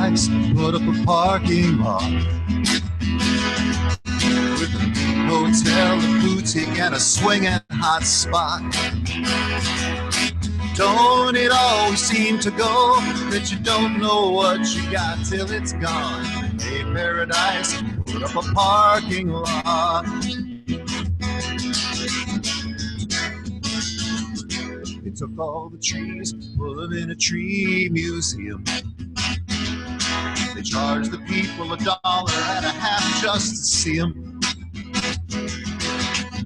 paradise put up a parking lot with a hotel, a boutique, and a swinging hot spot. Don't it always seem to go that you don't know what you got till it's gone? Hey, paradise, put up a parking lot. They took all the trees, put them in a tree museum. They charged the people $1.50 just to see them.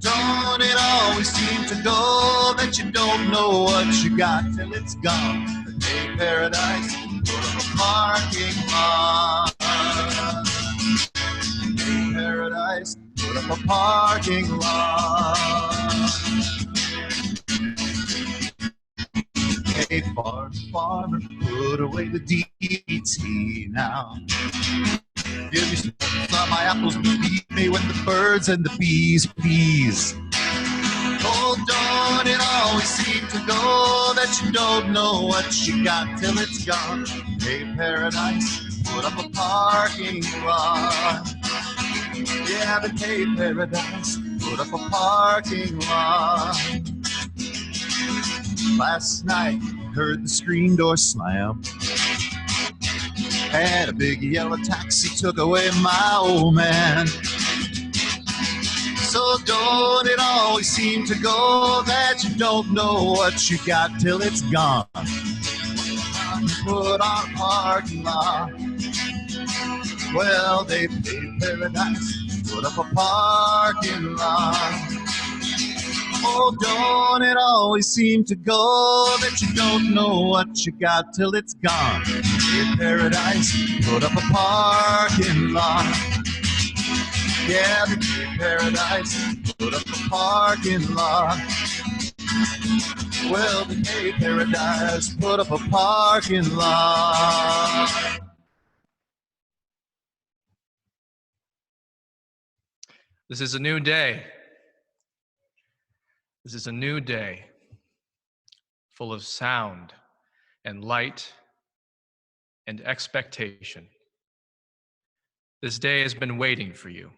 Don't it always seem to go that you don't know what you got till it's gone? But hey, paradise, put up a parking lot. Hey, paradise, put up a parking lot. Hey, farmer, put away the DDT now. Give me some my apples, feed me with the birds and the bees, please. Oh, don't it always seem to go that you don't know what you got till it's gone? Hey, paradise, put up a parking lot. Yeah, but hey, paradise, put up a parking lot. Last night, heard the screen door slam. Had a big yellow taxi, took away my old man. So don't it always seem to go that you don't know what you got till it's gone? Put on a parking lot. Well, they paid paradise, put up a parking lot. Oh, don't it always seem to go that you don't know what you got till it's gone? In paradise, put up a parking lot. Yeah, the paradise, put up a parking lot. Well, the gay paradise, put up a parking lot. This is a new day. This is a new day, full of sound and light and expectation. This day has been waiting for you.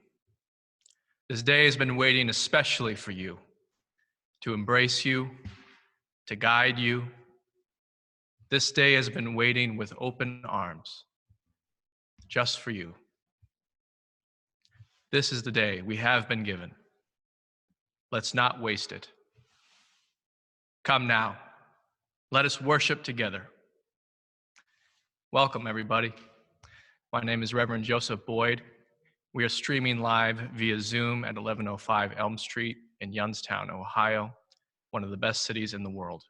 This day has been waiting especially for you, to embrace you, to guide you. This day has been waiting with open arms, just for you. This is the day we have been given. Let's not waste it. Come now, let us worship together. Welcome, everybody. My name is Reverend Joseph Boyd. We are streaming live via Zoom at 1105 Elm Street in Youngstown, Ohio, one of the best cities in the world.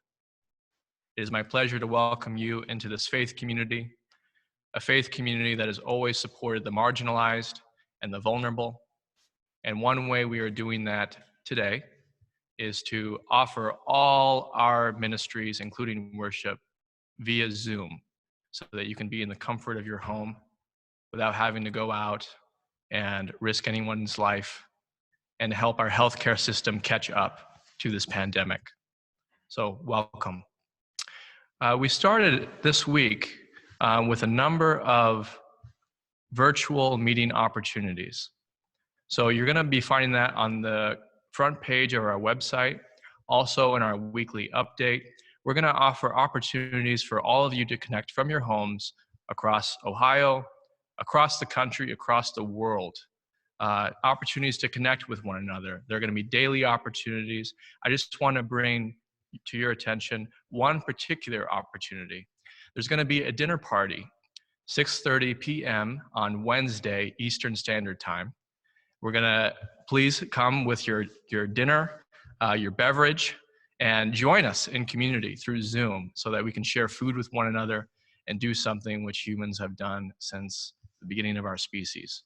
It is my pleasure to welcome you into this faith community, a faith community that has always supported the marginalized and the vulnerable. And one way we are doing that today is to offer all our ministries, including worship, via Zoom, so that you can be in the comfort of your home without having to go out and risk anyone's life and help our healthcare system catch up to this pandemic. So welcome. We started this week with a number of virtual meeting opportunities. So you're gonna be finding that on the front page of our website, also in our weekly update. We're gonna offer opportunities for all of you to connect from your homes across Ohio, across the country, across the world. Opportunities to connect with one another. There are gonna be daily opportunities. I just wanna bring to your attention one particular opportunity. There's gonna be a dinner party, 6:30 p.m. on Wednesday, Eastern Standard Time. We're gonna, please come with your dinner, your beverage, and join us in community through Zoom so that we can share food with one another and do something which humans have done since the beginning of our species.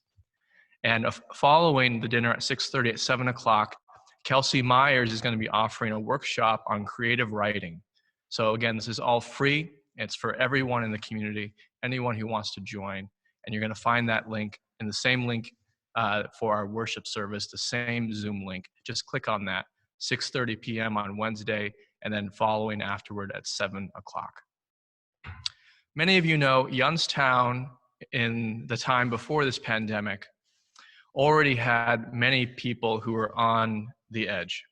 And following the dinner at 6:30 at 7 o'clock, Kelsey Myers is gonna be offering a workshop on creative writing. So again, this is all free. It's for everyone in the community, anyone who wants to join. And you're gonna find that link in the same link for our worship service, the same Zoom link. Just click on that, 6:30 p.m. on Wednesday, and then following afterward at 7 o'clock. Many of you know Youngstown in the time before this pandemic already had many people who were on the edge,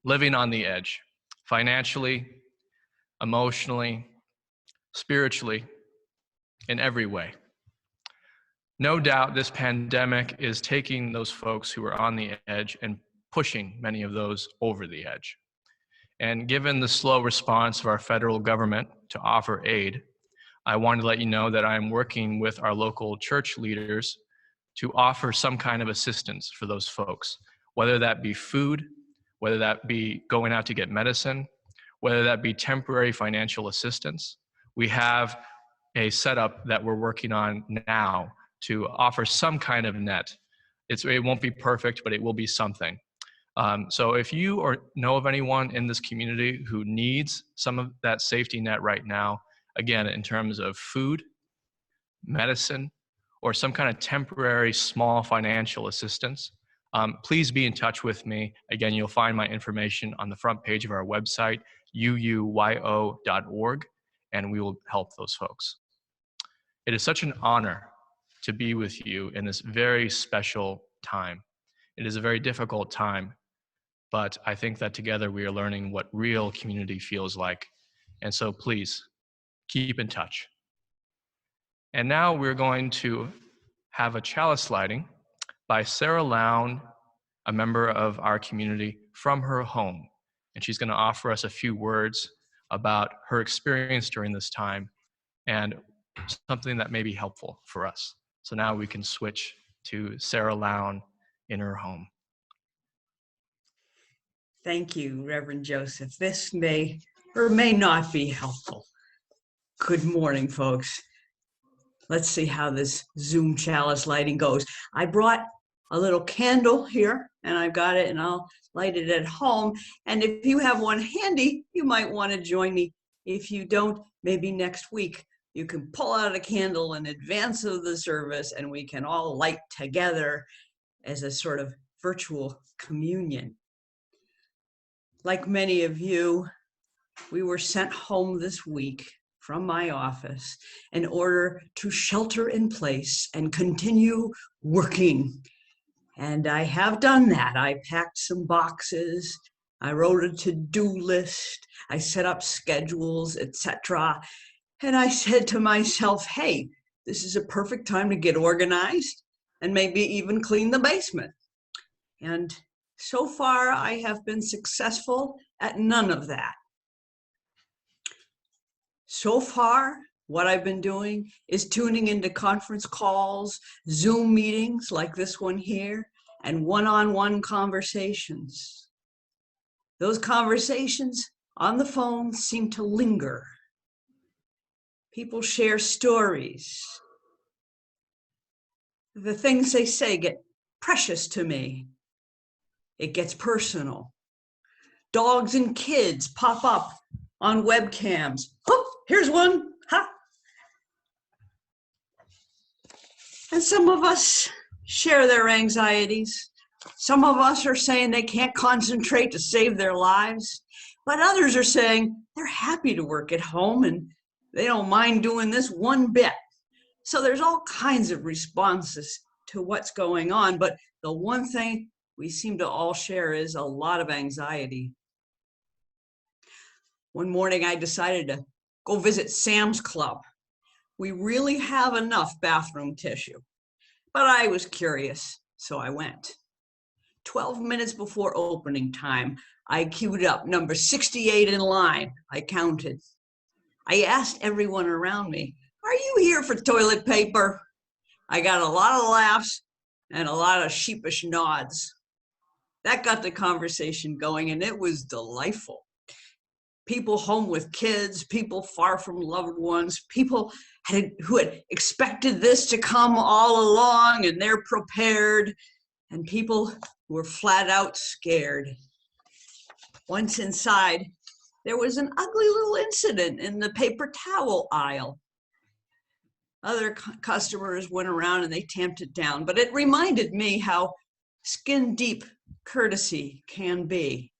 living on the edge, financially, emotionally, spiritually, in every way. No doubt this pandemic is taking those folks who are on the edge and pushing many of those over the edge. And given the slow response of our federal government to offer aid, I wanted to let you know that I'm working with our local church leaders to offer some kind of assistance for those folks, whether that be food, whether that be going out to get medicine, whether that be temporary financial assistance. We have a setup that we're working on now to offer some kind of net. It won't be perfect, but it will be something. So if you know of anyone in this community who needs some of that safety net right now, again, in terms of food, medicine, or some kind of temporary small financial assistance, please be in touch with me. Again, you'll find my information on the front page of our website, UUYO.org, and we will help those folks. It is such an honor to be with you in this very special time. It is a very difficult time, but I think that together we are learning what real community feels like. And so please, keep in touch. And now we're going to have a chalice lighting by Sarah Lown, a member of our community, from her home. And she's going to offer us a few words about her experience during this time and something that may be helpful for us. So now we can switch to Sarah Lown in her home. Thank you, Reverend Joseph. This may or may not be helpful. Good morning, folks. Let's see how this Zoom chalice lighting goes. I brought a little candle here, and I've got it, and I'll light it at home. And if you have one handy, you might want to join me. If you don't, maybe next week, you can pull out a candle in advance of the service, and we can all light together as a sort of virtual communion. Like many of you, we were sent home this week from my office in order to shelter in place and continue working. And I have done that. I packed some boxes, I wrote a to-do list, I set up schedules, etc. And I said to myself, hey, this is a perfect time to get organized and maybe even clean the basement. And so far, I have been successful at none of that. So far, what I've been doing is tuning into conference calls, Zoom meetings like this one here, and one-on-one conversations. Those conversations on the phone seem to linger. People share stories. The things they say get precious to me. It gets personal. Dogs and kids pop up on webcams. Oh, here's one. Ha! And some of us share their anxieties. Some of us are saying they can't concentrate to save their lives, but others are saying they're happy to work at home and they don't mind doing this one bit. So there's all kinds of responses to what's going on, but the one thing we seem to all share is a lot of anxiety. One morning I decided to go visit Sam's Club. We really have enough bathroom tissue, but I was curious, so I went. 12 minutes before opening time, I queued up number 68 in line. I counted. I asked everyone around me, are you here for toilet paper? I got a lot of laughs and a lot of sheepish nods. That got the conversation going, and it was delightful. People home with kids, people far from loved ones, people who had expected this to come all along and they're prepared, and people who were flat out scared. Once inside, there was an ugly little incident in the paper towel aisle. Other customers went around and they tamped it down, but it reminded me how skin-deep courtesy can be.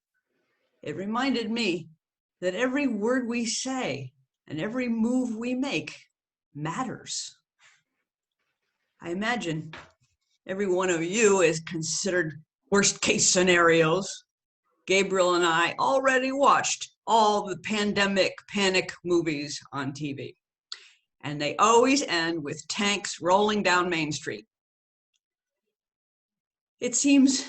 It reminded me that every word we say and every move we make matters. I imagine every one of you is considered worst case scenarios. Gabriel and I already watched all the pandemic panic movies on TV, and they always end with tanks rolling down Main Street. It seems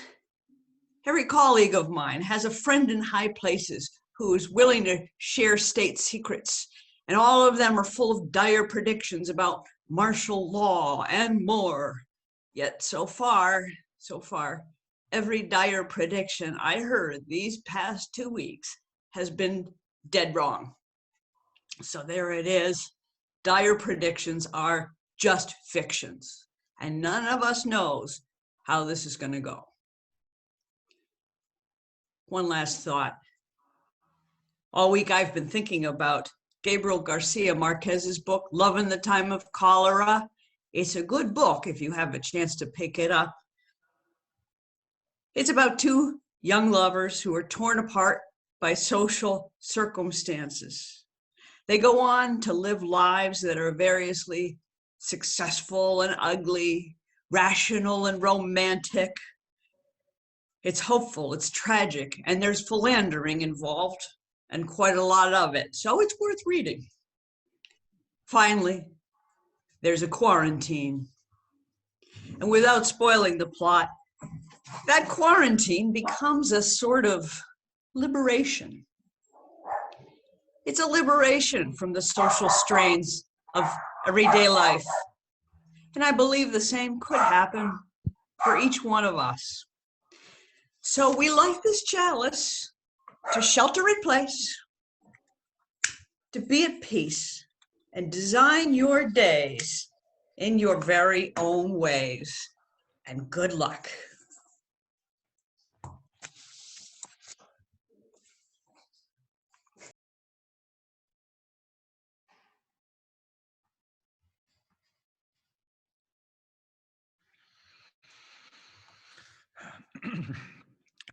every colleague of mine has a friend in high places who is willing to share state secrets, and all of them are full of dire predictions about martial law and more. Yet so far, every dire prediction I heard these past 2 weeks has been dead wrong. So there it is. Dire predictions are just fictions, and none of us knows how this is going to go. One last thought. All week I've been thinking about Gabriel Garcia Marquez's book, Love in the Time of Cholera. It's a good book if you have a chance to pick it up. It's about two young lovers who are torn apart by social circumstances. They go on to live lives that are variously successful and ugly, rational and romantic. It's hopeful, it's tragic, and there's philandering involved, and quite a lot of it, so it's worth reading. Finally, there's a quarantine. And without spoiling the plot, that quarantine becomes a sort of liberation. It's a liberation from the social strains of everyday life. And I believe the same could happen for each one of us. So we light this chalice to shelter in place, to be at peace, and design your days in your very own ways. And good luck.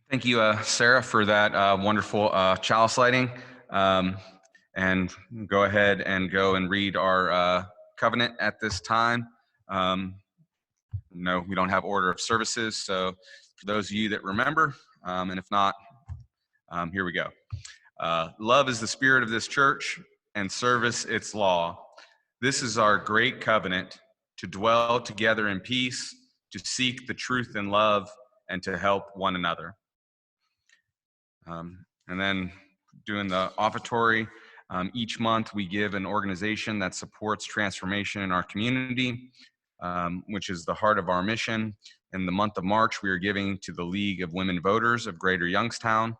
Thank you, Sarah, for that wonderful chalice lighting. And go ahead and go and read our covenant at this time. No, we don't have order of services, so for those of you that remember, and if not, here we go. Love is the spirit of this church, and service its law. This is our great covenant, to dwell together in peace, to seek the truth in love, and to help one another. And then doing the offertory, each month we give an organization that supports transformation in our community, which is the heart of our mission. In the month of March, we are giving to the League of Women Voters of Greater Youngstown.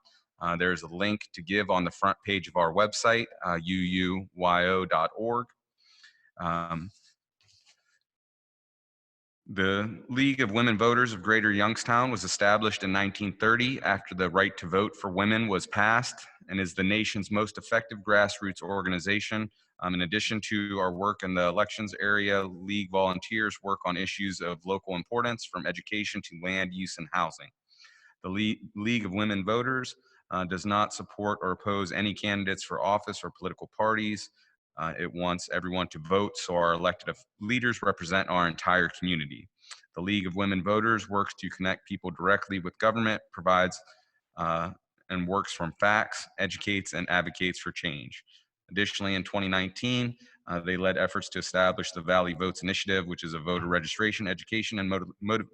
There's a link to give on the front page of our website, UUYO.org. The League of Women Voters of Greater Youngstown was established in 1930 after the right to vote for women was passed, and is the nation's most effective grassroots organization. In addition to our work in the elections area, League volunteers work on issues of local importance, from education to land use and housing. The League of Women Voters does not support or oppose any candidates for office or political parties. It wants everyone to vote, so our elected leaders represent our entire community. The League of Women Voters works to connect people directly with government, provides and works from facts, educates, and advocates for change. Additionally, in 2019, they led efforts to establish the Valley Votes Initiative, which is a voter registration, education, and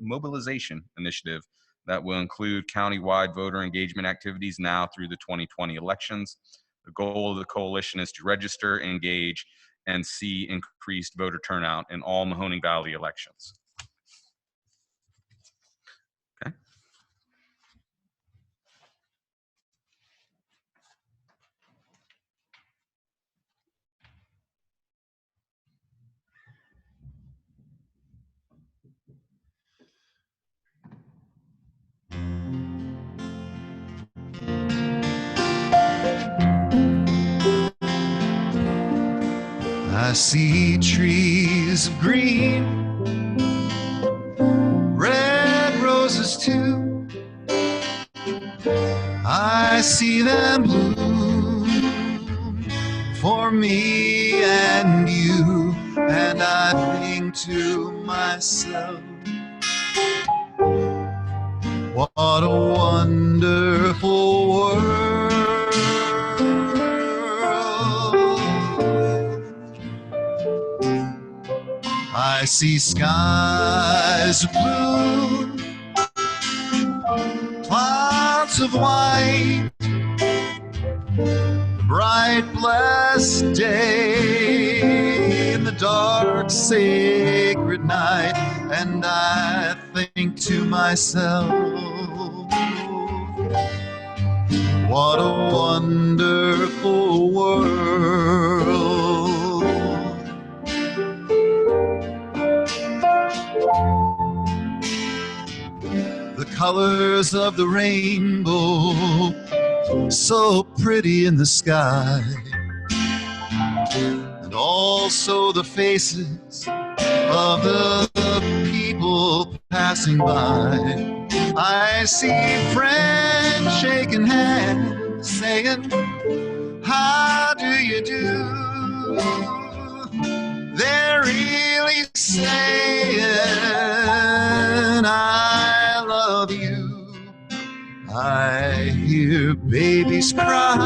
mobilization initiative that will include countywide voter engagement activities now through the 2020 elections. The goal of the coalition is to register, engage, and see increased voter turnout in all Mahoning Valley elections. Okay. I see trees of green, red roses too. I see them bloom for me and you, and I think to myself, what a wonderful world. I see skies of blue, clouds of white, bright blessed day in the dark sacred night, and I think to myself, what a wonderful world. The colors of the rainbow, so pretty in the sky, and also the faces of the people passing by. I see friends shaking hands, saying, how do you do? They're really saying, I love you. I hear babies cry,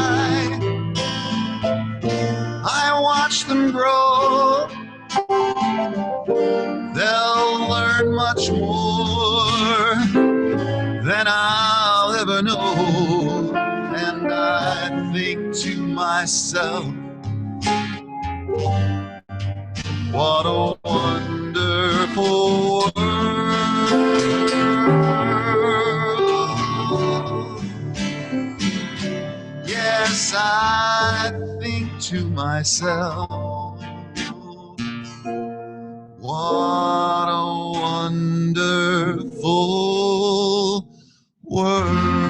I watch them grow. They'll learn much more than I'll ever know. And I think to myself, what a wonderful world. Yes, I think to myself, what a wonderful world.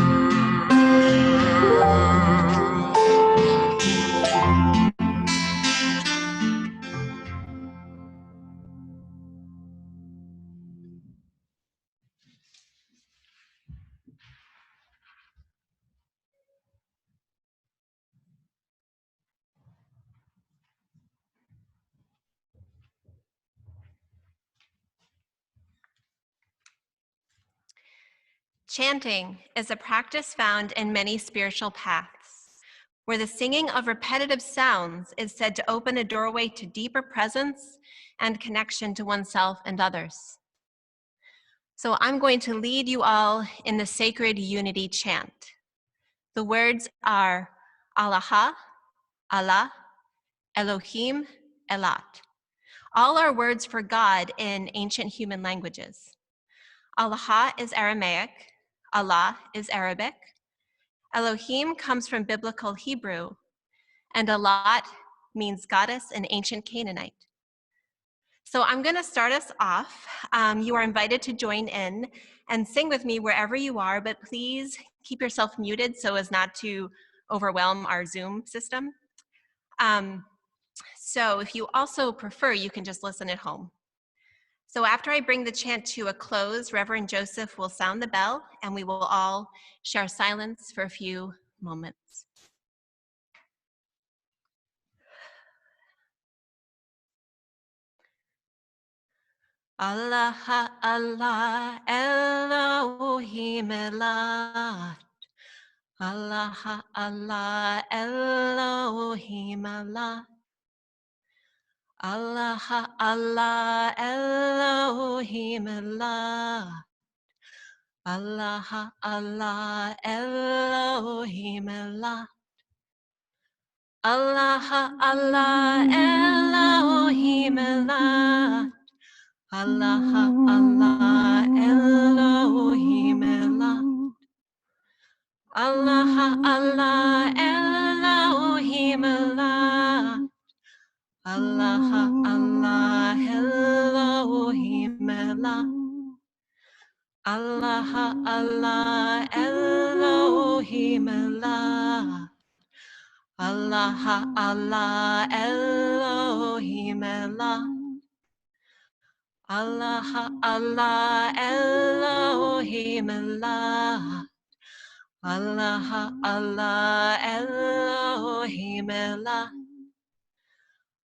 Chanting is a practice found in many spiritual paths, where the singing of repetitive sounds is said to open a doorway to deeper presence and connection to oneself and others. So I'm going to lead you all in the sacred unity chant. The words are Allah, Allah, Elohim, Elat. All are words for God in ancient human languages. Allah is Aramaic, Allah is Arabic, Elohim comes from biblical Hebrew, and Elat means goddess in ancient Canaanite. So I'm going to start us off. You are invited to join in and sing with me wherever you are, but please keep yourself muted so as not to overwhelm our Zoom system. So if you also prefer, you can just listen at home. So after I bring the chant to a close, Reverend Joseph will sound the bell and we will all share silence for a few moments. Allah, Allah, Elohim, Elat. Allah, Allah, Elohim, Elat. Allah, Allah, Elohim, Elat. Allah, Allah, Elohim, Elat. Allah, Allah, Elohim, Elat. Allah, Allah, Elohim, Elat. Allah, Allah, Elohim, Elat. Allah, Allah, Elohim, Elat. Allah, Allah, Elohim, Elat. Allah, Allah, Elohim, Elat. Allah, Allah, Elohim, Elat. Allah, Allah, Elohim, Elat.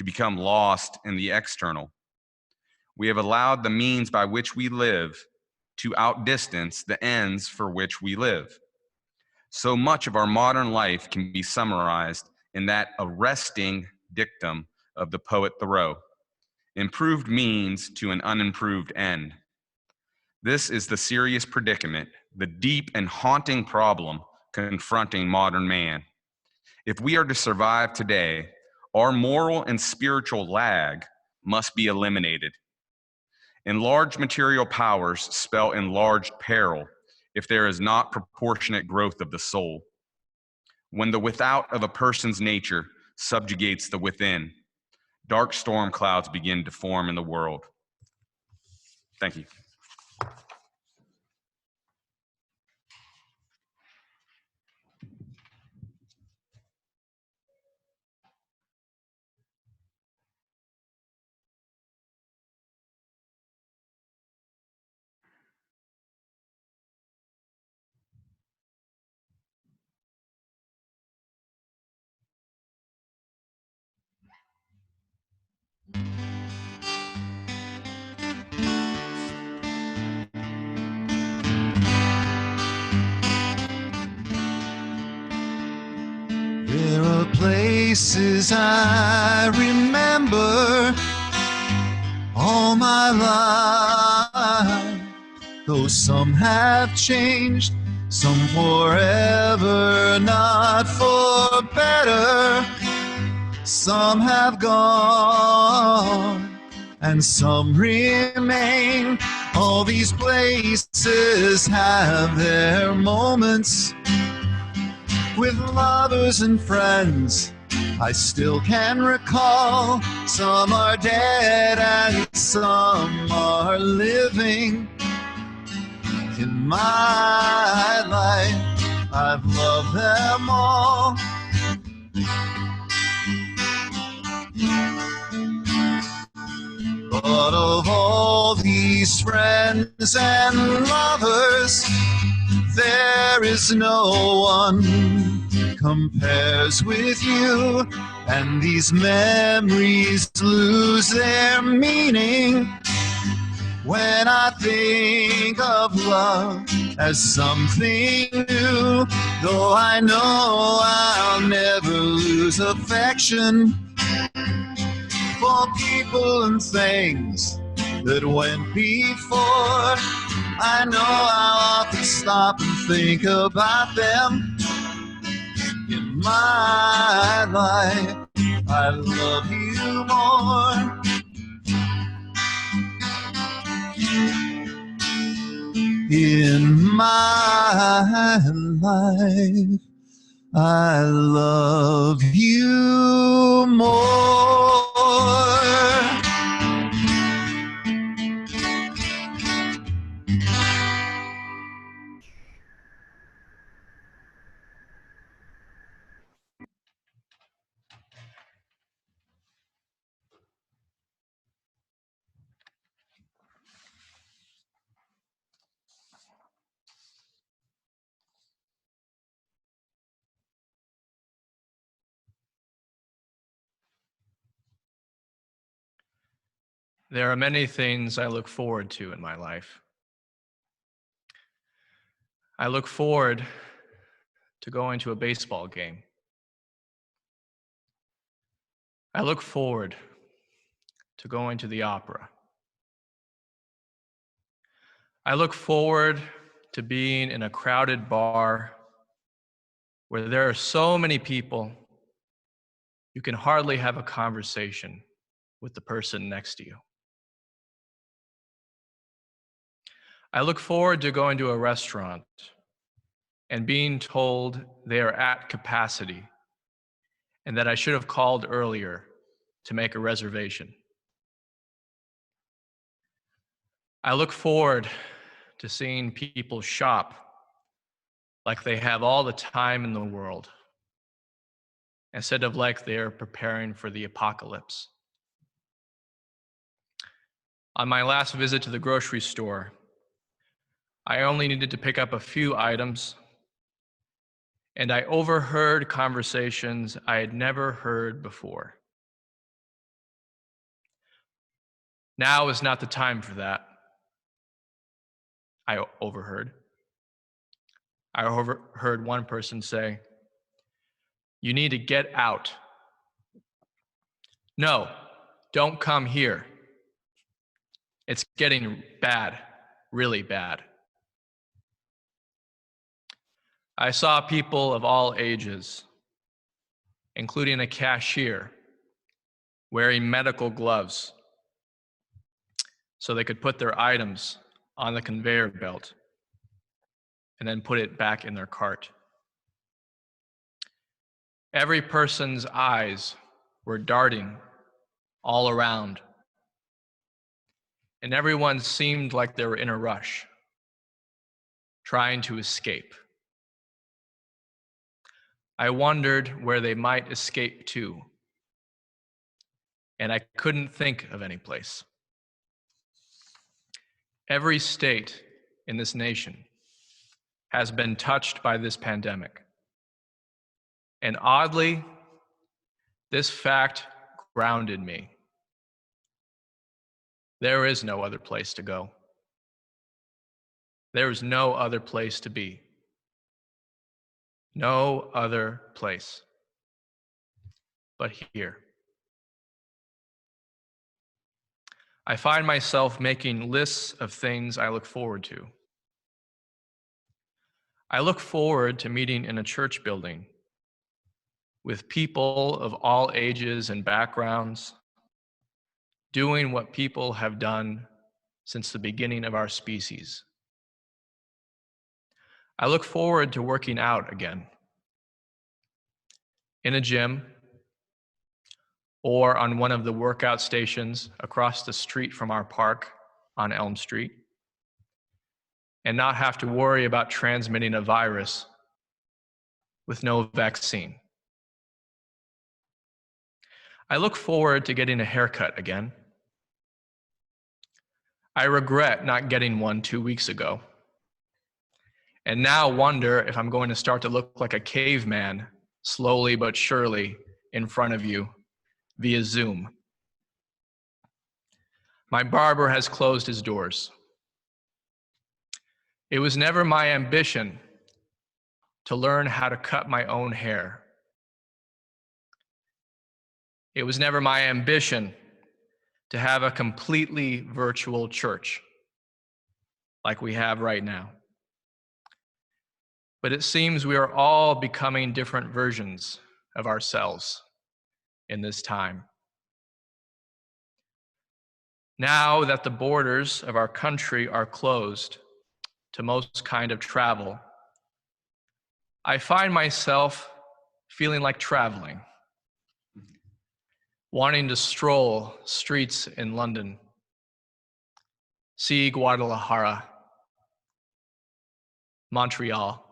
to become lost in the external. We have allowed the means by which we live to outdistance the ends for which we live. So much of our modern life can be summarized in that arresting dictum of the poet Thoreau: improved means to an unimproved end. This is the serious predicament, the deep and haunting problem confronting modern man. If we are to survive today, our moral and spiritual lag must be eliminated. Enlarged material powers spell enlarged peril if there is not proportionate growth of the soul. When the without of a person's nature subjugates the within, dark storm clouds begin to form in the world. Thank you. There are places I remember all my life, though some have changed, some forever, not for better. Some have gone, and some remain. All these places have their moments with lovers and friends I still can recall. Some are dead and some are living. In my life, I've loved them all. But of all these friends and lovers, there is no one compares with you, and these memories lose their meaning when I think of love as something new. Though I know I'll never lose affection for people and things that went before. I know I'll often stop and think about them. In my life, I love you more. In my life, I love you more. There are many things I look forward to in my life. I look forward to going to a baseball game. I look forward to going to the opera. I look forward to being in a crowded bar where there are so many people you can hardly have a conversation with the person next to you. I look forward to going to a restaurant and being told they are at capacity and that I should have called earlier to make a reservation. I look forward to seeing people shop like they have all the time in the world, instead of like they're preparing for the apocalypse. On my last visit to the grocery store, I only needed to pick up a few items, and I overheard conversations I had never heard before. Now is not the time for that, I overheard. I overheard one person say, "You need to get out." No, don't come here. It's getting bad, really bad. I saw people of all ages, including a cashier, wearing medical gloves so they could put their items on the conveyor belt and then put it back in their cart. Every person's eyes were darting all around, and everyone seemed like they were in a rush, trying to escape. I wondered where they might escape to, and I couldn't think of any place. Every state in this nation has been touched by this pandemic. And oddly, this fact grounded me. There is no other place to go. There is no other place to be. No other place but here. I find myself making lists of things I look forward to. I look forward to meeting in a church building with people of all ages and backgrounds, doing what people have done since the beginning of our species. I look forward to working out again, in a gym, or on one of the workout stations across the street from our park on Elm Street, and not have to worry about transmitting a virus with no vaccine. I look forward to getting a haircut again. I regret not getting one 2 weeks ago, and now wonder if I'm going to start to look like a caveman slowly but surely in front of you via Zoom. My barber has closed his doors. It was never my ambition to learn how to cut my own hair. It was never my ambition to have a completely virtual church like we have right now. But it seems we are all becoming different versions of ourselves in this time. Now that the borders of our country are closed to most kind of travel, I find myself feeling like traveling, wanting to stroll streets in London, see Guadalajara, Montreal.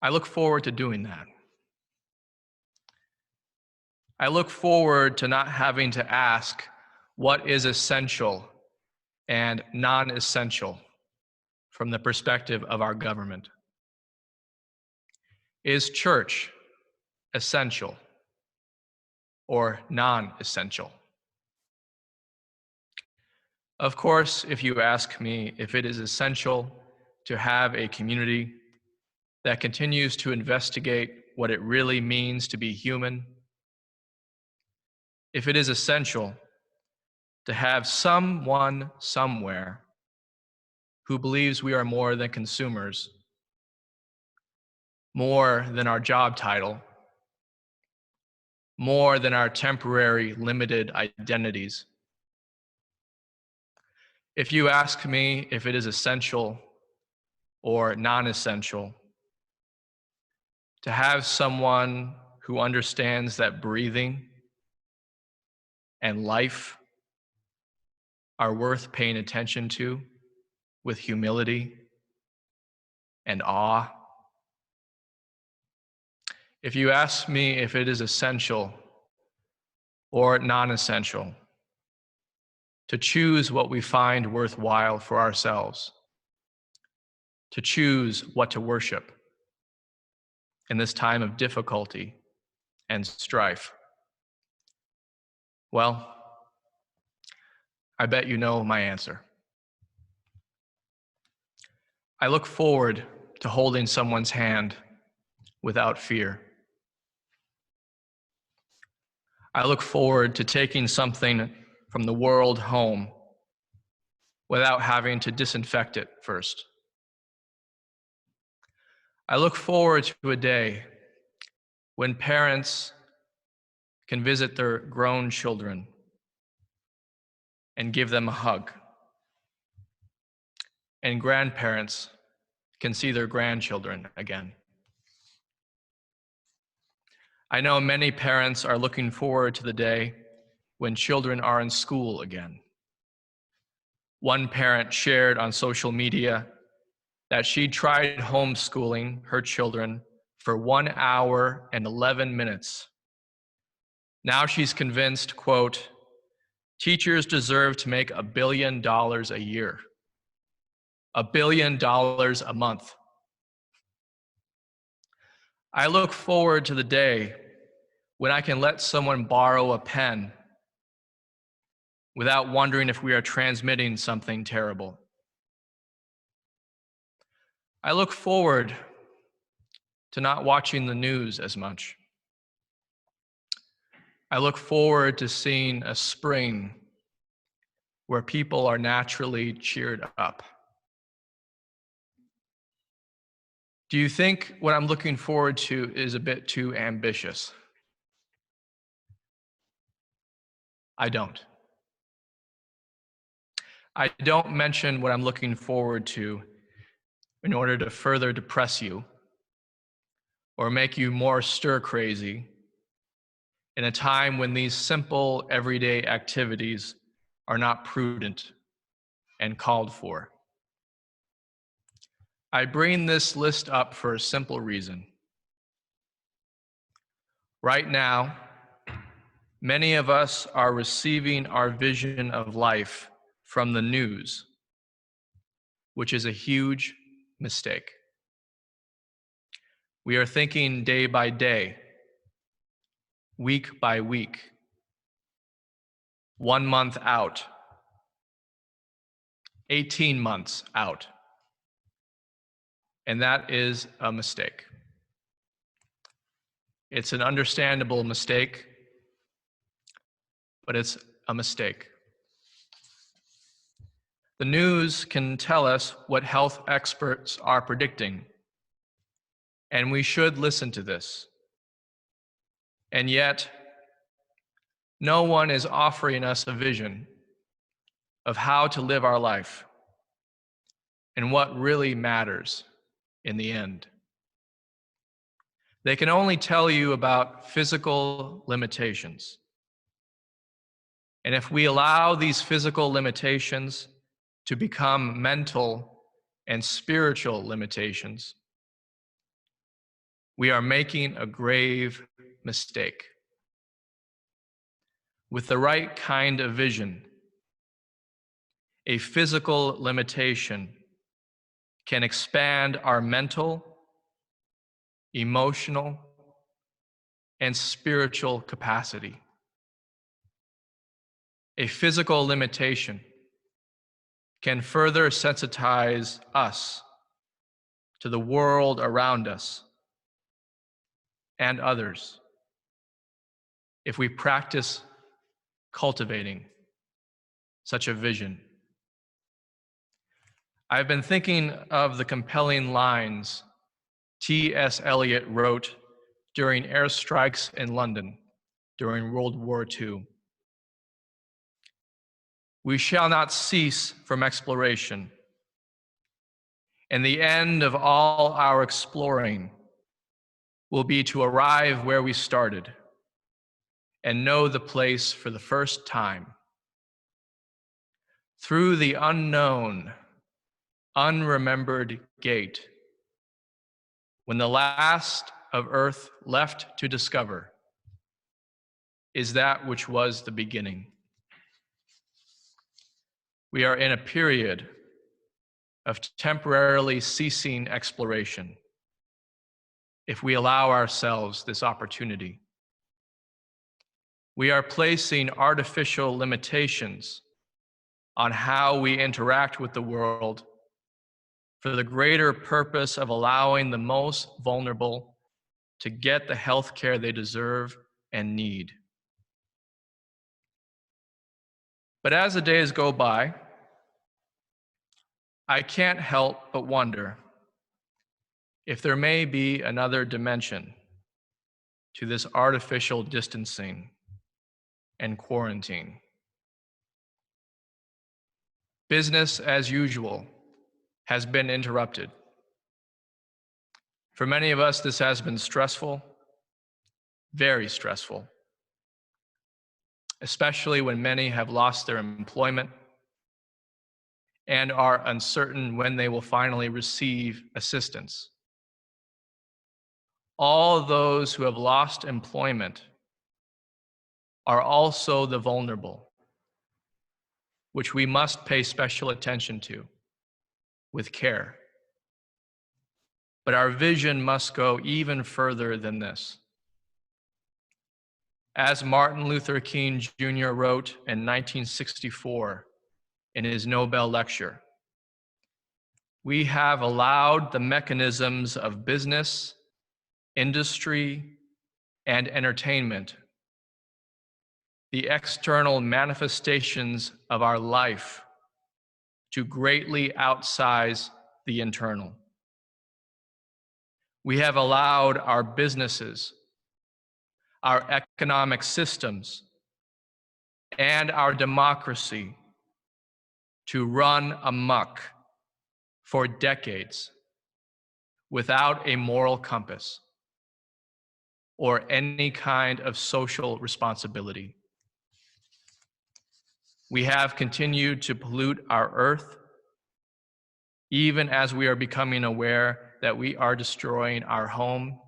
I look forward to doing that. I look forward to not having to ask what is essential and non-essential from the perspective of our government. Is church essential or non-essential? Of course, if you ask me if it is essential to have a community that continues to investigate what it really means to be human, if it is essential to have someone somewhere who believes we are more than consumers, more than our job title, more than our temporary limited identities. If you ask me if it is essential or non-essential to have someone who understands that breathing and life are worth paying attention to with humility and awe, if you ask me if it is essential or non-essential to choose what we find worthwhile for ourselves, to choose what to worship in this time of difficulty and strife, well, I bet you know my answer. I look forward to holding someone's hand without fear. I look forward to taking something from the world home without having to disinfect it first. I look forward to a day when parents can visit their grown children and give them a hug, and grandparents can see their grandchildren again. I know many parents are looking forward to the day when children are in school again. One parent shared on social media that she tried homeschooling her children for 1 hour and 11 minutes. Now she's convinced, quote, teachers deserve to make $1 billion a year, $1 billion a month. I look forward to the day when I can let someone borrow a pen without wondering if we are transmitting something terrible. I look forward to not watching the news as much. I look forward to seeing a spring where people are naturally cheered up. Do you think what I'm looking forward to is a bit too ambitious? I don't. I don't mention what I'm looking forward to in order to further depress you or make you more stir-crazy in a time when these simple, everyday activities are not prudent and called for. I bring this list up for a simple reason. Right now, many of us are receiving our vision of life from the news, which is a huge mistake. We are thinking day by day, week by week, 1 month out, 18 months out. And that is a mistake. It's an understandable mistake, but it's a mistake. The news can tell us what health experts are predicting, and we should listen to this. And yet, no one is offering us a vision of how to live our life and what really matters in the end. They can only tell you about physical limitations. And if we allow these physical limitations to become mental and spiritual limitations, we are making a grave mistake. With the right kind of vision, a physical limitation can expand our mental, emotional, and spiritual capacity. A physical limitation can further sensitize us to the world around us and others if we practice cultivating such a vision. I've been thinking of the compelling lines T.S. Eliot wrote during airstrikes in London during World War II. We shall not cease from exploration, and the end of all our exploring will be to arrive where we started and know the place for the first time. Through the unknown, unremembered gate, when the last of earth left to discover is that which was the beginning. We are in a period of temporarily ceasing exploration if we allow ourselves this opportunity. We are placing artificial limitations on how we interact with the world for the greater purpose of allowing the most vulnerable to get the health care they deserve and need. But as the days go by, I can't help but wonder if there may be another dimension to this artificial distancing and quarantine. Business as usual has been interrupted. For many of us, this has been stressful, very stressful, especially when many have lost their employment and are uncertain when they will finally receive assistance. All those who have lost employment are also the vulnerable, which we must pay special attention to with care. But our vision must go even further than this. As Martin Luther King Jr. wrote in 1964 in his Nobel lecture, we have allowed the mechanisms of business, industry, and entertainment, the external manifestations of our life, to greatly outsize the internal. We have allowed our businesses, our economic systems, and our democracy to run amok for decades without a moral compass or any kind of social responsibility. We have continued to pollute our earth, even as we are becoming aware that we are destroying our home,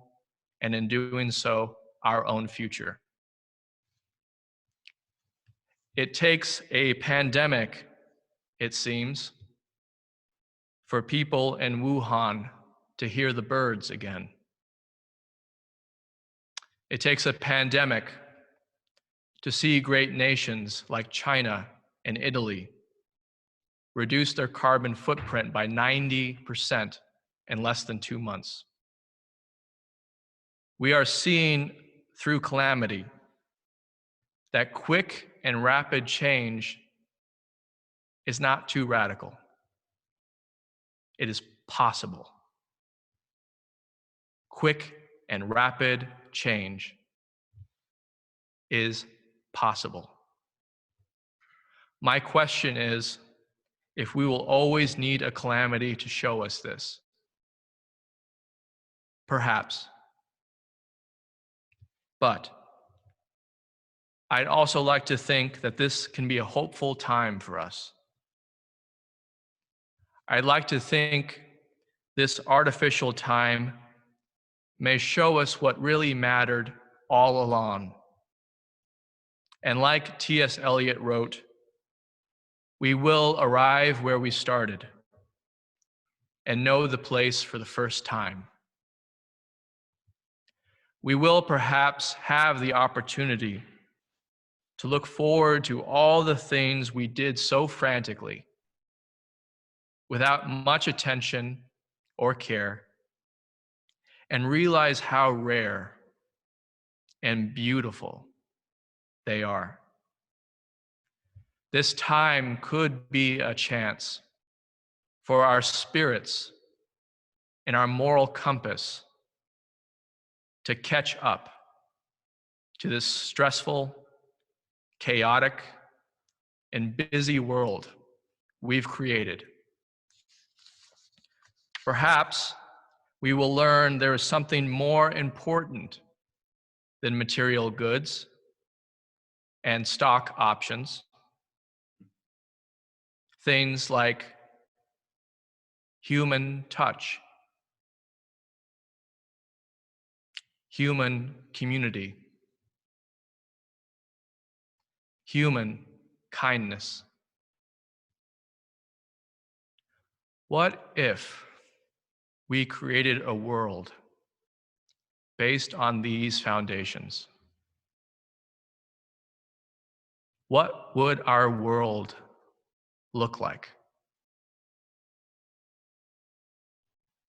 and in doing so, our own future. It takes a pandemic, it seems, for people in Wuhan to hear the birds again. It takes a pandemic to see great nations like China and Italy reduce their carbon footprint by 90% in less than 2 months. We are seeing through calamity that quick and rapid change is not too radical. It is possible. Quick and rapid change is possible. My question is, if we will always need a calamity to show us this. Perhaps. But I'd also like to think that this can be a hopeful time for us. I'd like to think this artificial time may show us what really mattered all along. And like T.S. Eliot wrote, we will arrive where we started and know the place for the first time. We will perhaps have the opportunity to look forward to all the things we did so frantically, without much attention or care, and realize how rare and beautiful they are. This time could be a chance for our spirits and our moral compass to catch up to this stressful, chaotic, and busy world we've created. Perhaps we will learn there is something more important than material goods and stock options. Things like human touch, human community, human kindness. What if we created a world based on these foundations? What would our world look like?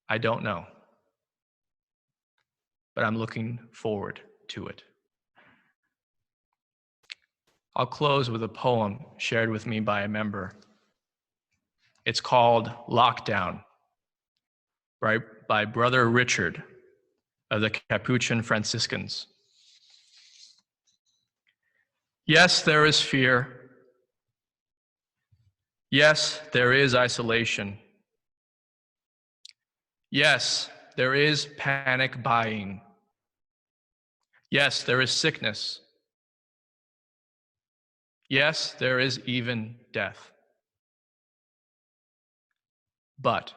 I don't know, but I'm looking forward to it. I'll close with a poem shared with me by a member. It's called Lockdown by Brother Richard of the Capuchin Franciscans. Yes, there is fear. Yes, there is isolation. Yes, there is panic buying. Yes, there is sickness. Yes, there is even death. But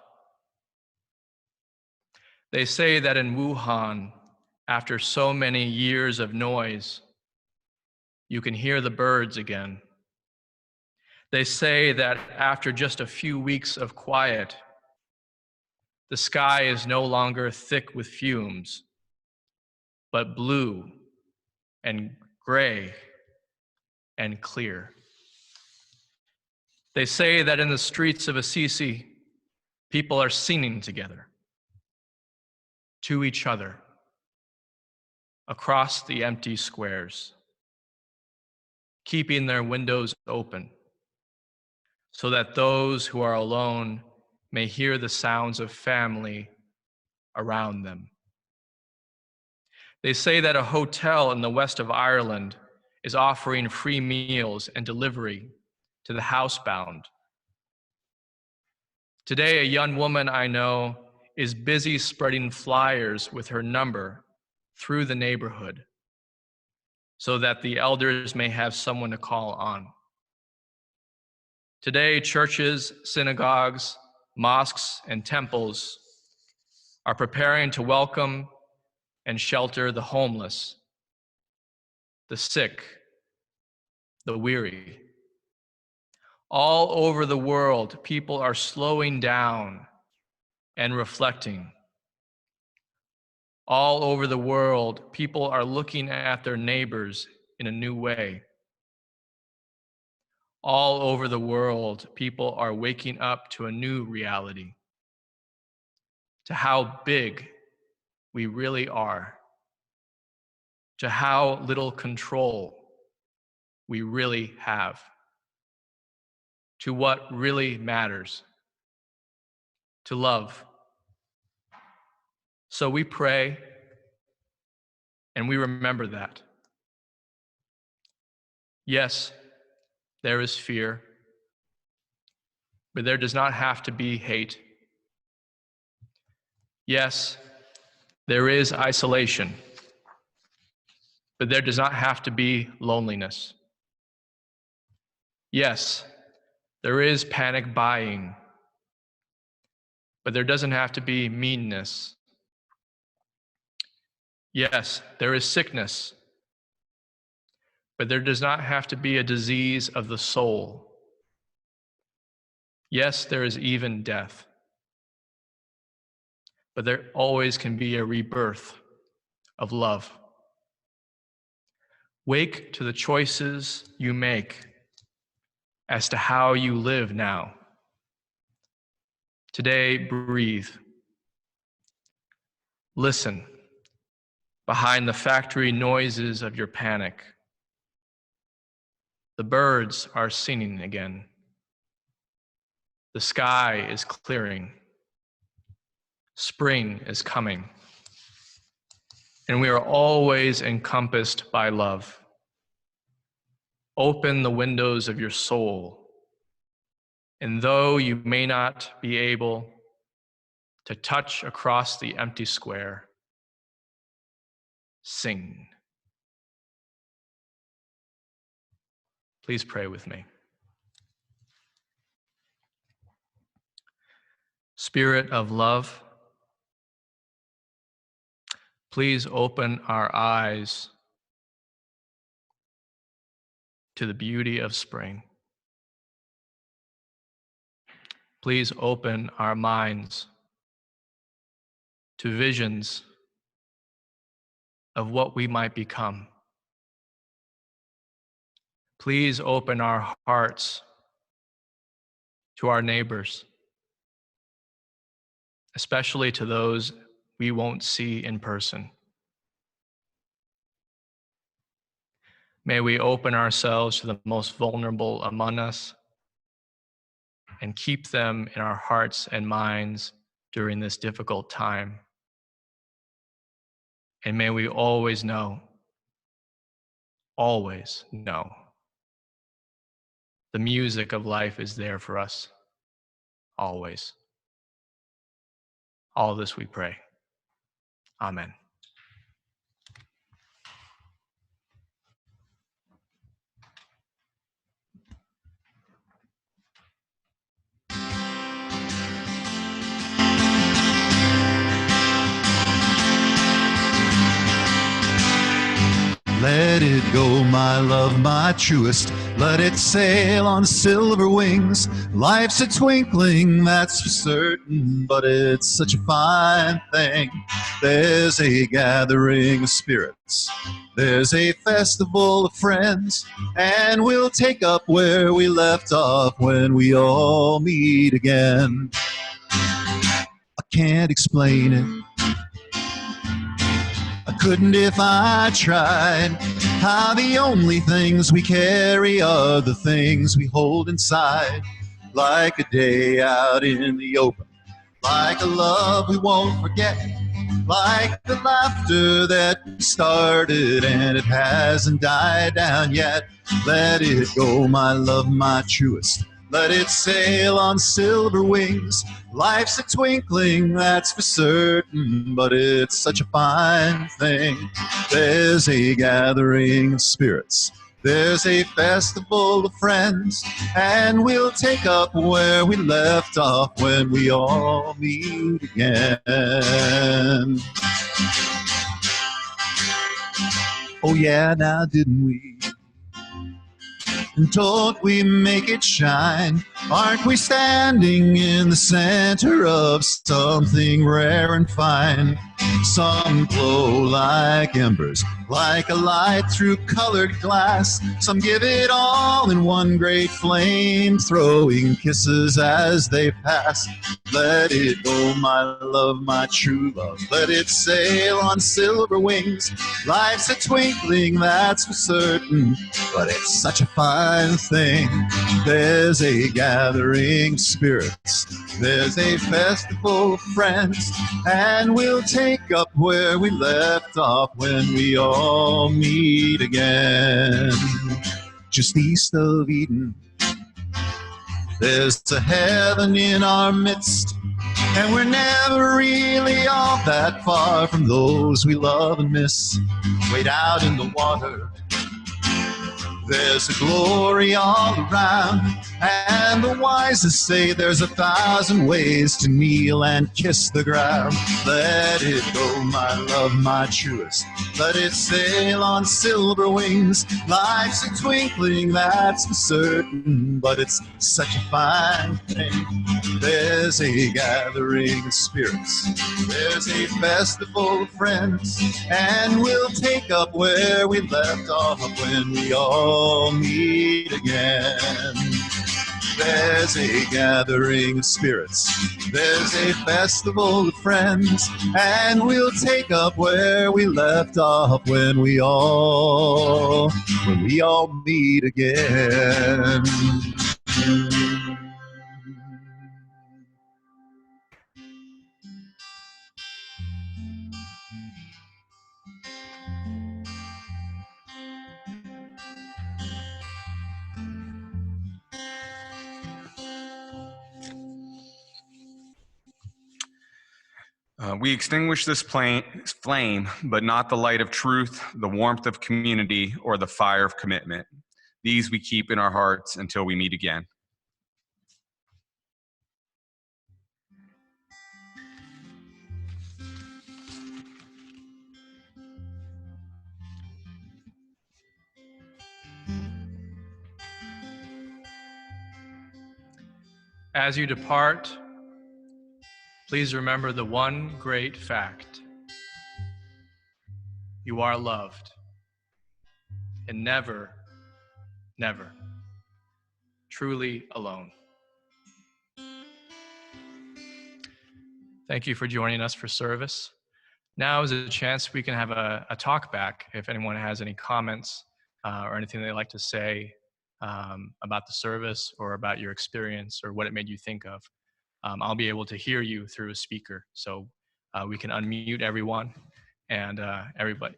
they say that in Wuhan, after so many years of noise, you can hear the birds again. They say that after just a few weeks of quiet, the sky is no longer thick with fumes, but blue and gray and clear. They say that in the streets of Assisi, people are singing together, to each other, across the empty squares, keeping their windows open so that those who are alone may hear the sounds of family around them. They say that a hotel in the west of Ireland is offering free meals and delivery to the housebound. Today, a young woman I know is busy spreading flyers with her number through the neighborhood so that the elders may have someone to call on. Today, churches, synagogues, mosques, and temples are preparing to welcome and shelter the homeless, the sick, the weary. All over the world, people are slowing down and reflecting. All over the world, people are looking at their neighbors in a new way. All over the world, people are waking up to a new reality, to how big we really are, to how little control we really have, to what really matters, to love. So we pray and we remember that. Yes, there is fear, but there does not have to be hate. Yes, there is isolation, but there does not have to be loneliness. Yes, there is panic buying, but there doesn't have to be meanness. Yes, there is sickness, but there does not have to be a disease of the soul. Yes, there is even death, but there always can be a rebirth of love. Wake to the choices you make as to how you live now. Today, breathe. Listen behind the factory noises of your panic. The birds are singing again. The sky is clearing. Spring is coming. And we are always encompassed by love. Open the windows of your soul. And though you may not be able to touch across the empty square, sing. Please pray with me. Spirit of love, please open our eyes to the beauty of spring. Please open our minds to visions of what we might become. Please open our hearts to our neighbors, especially to those we won't see in person. May we open ourselves to the most vulnerable among us and keep them in our hearts and minds during this difficult time. And may we always know, the music of life is there for us, always. All this we pray. Amen. Let it go, my love, my truest. Let it sail on silver wings. Life's a twinkling, that's for certain, but it's such a fine thing. There's a gathering of spirits. There's a festival of friends, and we'll take up where we left off when we all meet again. I can't explain it. I couldn't if I tried. How the only things we carry are the things we hold inside. Like a day out in the open, like a love we won't forget, like the laughter that started and it hasn't died down yet. Let it go, my love, my truest. Let it sail on silver wings. Life's a twinkling, that's for certain, but it's such a fine thing. There's a gathering of spirits. There's a festival of friends, and we'll take up where we left off when we all meet again. Oh yeah, now didn't we? And don't we make it shine? Aren't we standing in the center of something rare and fine? Some glow like embers, like a light through colored glass. Some give it all in one great flame, throwing kisses as they pass. Let it go, my love, my true love. Let it sail on silver wings. Life's a twinkling, that's for certain, but it's such a fine thing. There's a gathering of spirits. There's a festival of friends, and we'll take up where we left off when we all meet again. Just east of Eden, there's a heaven in our midst, and we're never really all that far from those we love and miss. Wade out in the water, there's a glory all around, and the wisest say there's 1,000 ways to kneel and kiss the ground. Let it go, my love, my truest. Let it sail on silver wings. Life's a twinkling, that's for certain, but it's such a fine thing. There's a gathering of spirits. There's a festival of friends, and we'll take up where we left off when we all meet again. There's a gathering of spirits. There's a festival of friends, and we'll take up where we left off when we all meet again. We extinguish this flame, but not the light of truth, the warmth of community, or the fire of commitment. These we keep in our hearts until we meet again. As you depart, please remember the one great fact. You are loved, and never, never, truly alone. Thank you for joining us for service. Now is a chance we can have a talk back if anyone has any comments or anything they'd like to say about the service or about your experience or what it made you think of. I'll be able to hear you through a speaker, so we can unmute everyone and everybody.